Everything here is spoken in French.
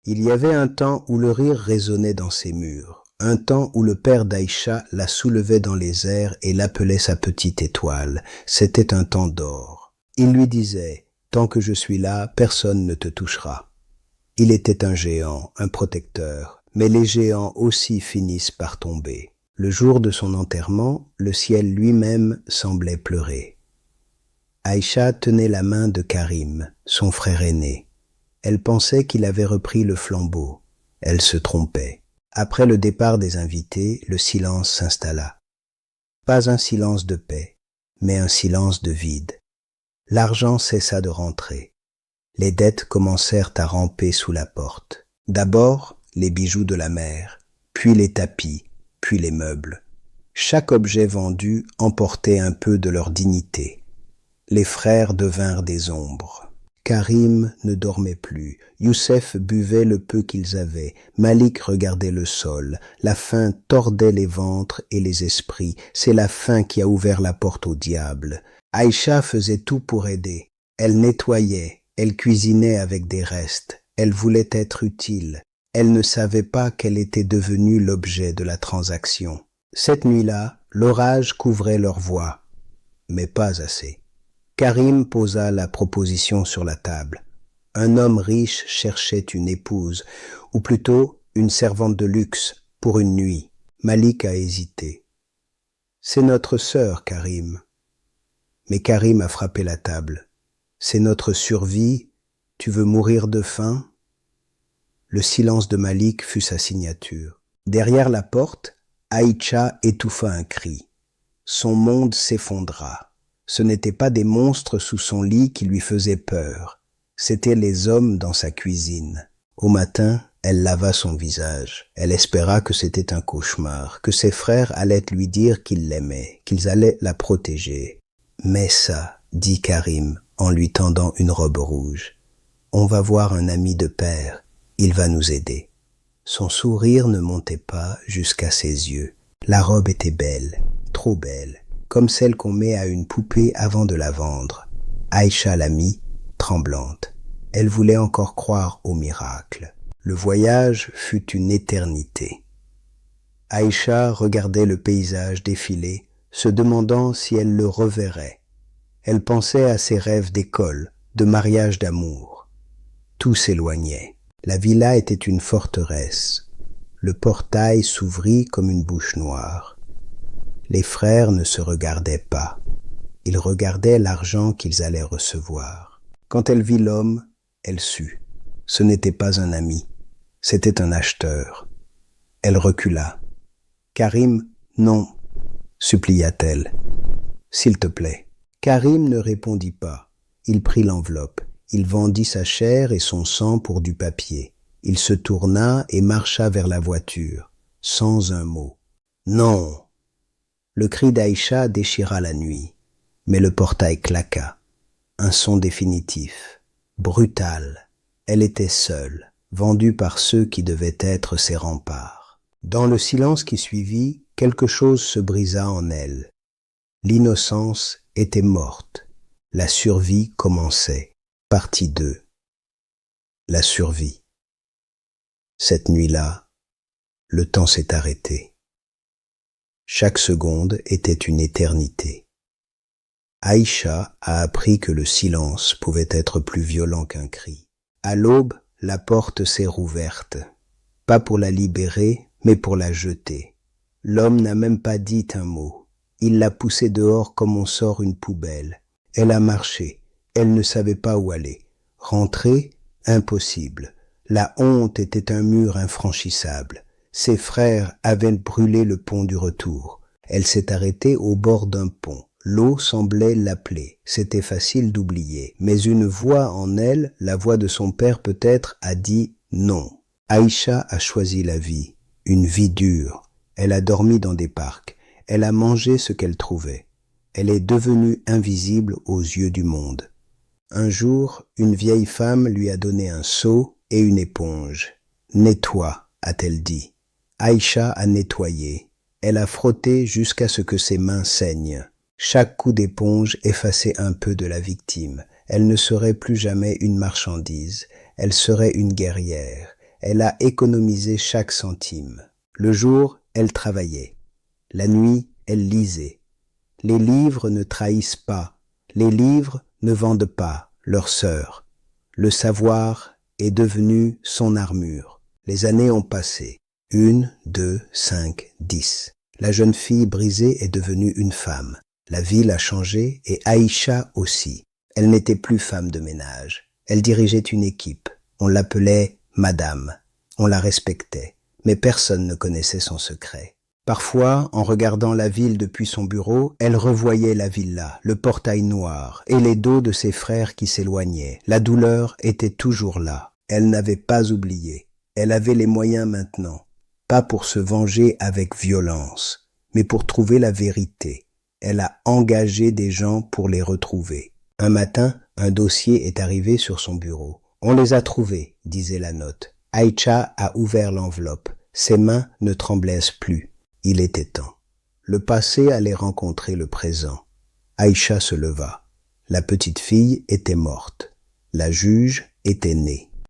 Il y avait un temps où le rire résonnait dans ses murs, un temps où le père d'Aïcha la soulevait dans les airs et l'appelait sa petite étoile. C'était un temps d'or. Il lui disait « Tant que je suis là, personne ne te touchera ». Il était un géant, un protecteur, mais les géants aussi finissent par tomber. Le jour de son enterrement, le ciel lui-même semblait pleurer. Aïcha tenait la main de Karim, son frère aîné. Elle pensait qu'il avait repris le flambeau. Elle se trompait. Après le départ des invités, le silence s'installa. Pas un silence de paix, mais un silence de vide. L'argent cessa de rentrer. Les dettes commencèrent à ramper sous la porte. D'abord, les bijoux de la mère, puis les tapis, puis les meubles. Chaque objet vendu emportait un peu de leur dignité. Les frères devinrent des ombres. Karim ne dormait plus, Youssef buvait le peu qu'ils avaient, Malik regardait le sol, la faim tordait les ventres et les esprits, c'est la faim qui a ouvert la porte au diable. Aïcha faisait tout pour aider, elle nettoyait, elle cuisinait avec des restes, elle voulait être utile, elle ne savait pas qu'elle était devenue l'objet de la transaction. Cette nuit-là, l'orage couvrait leurs voix, mais pas assez. Karim posa la proposition sur la table. Un homme riche cherchait une épouse, ou plutôt une servante de luxe, pour une nuit. Malik a hésité. « C'est notre sœur, Karim. » Mais Karim a frappé la table. « C'est notre survie. Tu veux mourir de faim ?» Le silence de Malik fut sa signature. Derrière la porte, Aïcha étouffa un cri. Son monde s'effondra. Ce n'étaient pas des monstres sous son lit qui lui faisaient peur, c'étaient les hommes dans sa cuisine. Au matin, elle lava son visage. Elle espéra que c'était un cauchemar, que ses frères allaient lui dire qu'ils l'aimaient, qu'ils allaient la protéger. « Mais ça, dit Karim en lui tendant une robe rouge, on va voir un ami de père, il va nous aider. » Son sourire ne montait pas jusqu'à ses yeux. La robe était belle, trop belle, comme celle qu'on met à une poupée avant de la vendre. Aïcha la mit, tremblante. Elle voulait encore croire au miracle. Le voyage fut une éternité. Aïcha regardait le paysage défiler, se demandant si elle le reverrait. Elle pensait à ses rêves d'école, de mariage d'amour. Tout s'éloignait. La villa était une forteresse. Le portail s'ouvrit comme une bouche noire. Les frères ne se regardaient pas. Ils regardaient l'argent qu'ils allaient recevoir. Quand elle vit l'homme, elle sut. Ce n'était pas un ami, c'était un acheteur. Elle recula. « Karim, non, supplia-t-elle. S'il te plaît. » Karim ne répondit pas. Il prit l'enveloppe. Il vendit sa chair et son sang pour du papier. Il se tourna et marcha vers la voiture, sans un mot. « Non !» Le cri d'Aïcha déchira la nuit, mais le portail claqua. Un son définitif, brutal. Elle était seule, vendue par ceux qui devaient être ses remparts. Dans le silence qui suivit, quelque chose se brisa en elle. L'innocence était morte. La survie commençait. Partie 2. La survie. Cette nuit-là, le temps s'est arrêté. Chaque seconde était une éternité. Aïcha a appris que le silence pouvait être plus violent qu'un cri. À l'aube, la porte s'est rouverte. Pas pour la libérer, mais pour la jeter. L'homme n'a même pas dit un mot. Il l'a poussée dehors comme on sort une poubelle. Elle a marché. Elle ne savait pas où aller. Rentrer? Impossible. La honte était un mur infranchissable. Ses frères avaient brûlé le pont du retour. Elle s'est arrêtée au bord d'un pont. L'eau semblait l'appeler. C'était facile d'oublier. Mais une voix en elle, la voix de son père peut-être, a dit non. Aïcha a choisi la vie. Une vie dure. Elle a dormi dans des parcs. Elle a mangé ce qu'elle trouvait. Elle est devenue invisible aux yeux du monde. Un jour, une vieille femme lui a donné un seau et une éponge. « Nettoie », a-t-elle dit. Aïcha a nettoyé. Elle a frotté jusqu'à ce que ses mains saignent. Chaque coup d'éponge effaçait un peu de la victime. Elle ne serait plus jamais une marchandise. Elle serait une guerrière. Elle a économisé chaque centime. Le jour, elle travaillait. La nuit, elle lisait. Les livres ne trahissent pas. Les livres ne vendent pas leur sœur. Le savoir est devenu son armure. Les années ont passé. 1, 2, 5, 10. La jeune fille brisée est devenue une femme. La ville a changé et Aïcha aussi. Elle n'était plus femme de ménage. Elle dirigeait une équipe. On l'appelait Madame. On la respectait. Mais personne ne connaissait son secret. Parfois, en regardant la ville depuis son bureau, elle revoyait la villa, le portail noir et les dos de ses frères qui s'éloignaient. La douleur était toujours là. Elle n'avait pas oublié. Elle avait les moyens maintenant. Pas pour se venger avec violence, mais pour trouver la vérité. Elle a engagé des gens pour les retrouver. Un matin, un dossier est arrivé sur son bureau. « On les a trouvés », disait la note. Aïcha a ouvert l'enveloppe. Ses mains ne tremblaient plus. Il était temps. Le passé allait rencontrer le présent. Aïcha se leva. La petite fille était morte. La juge était née.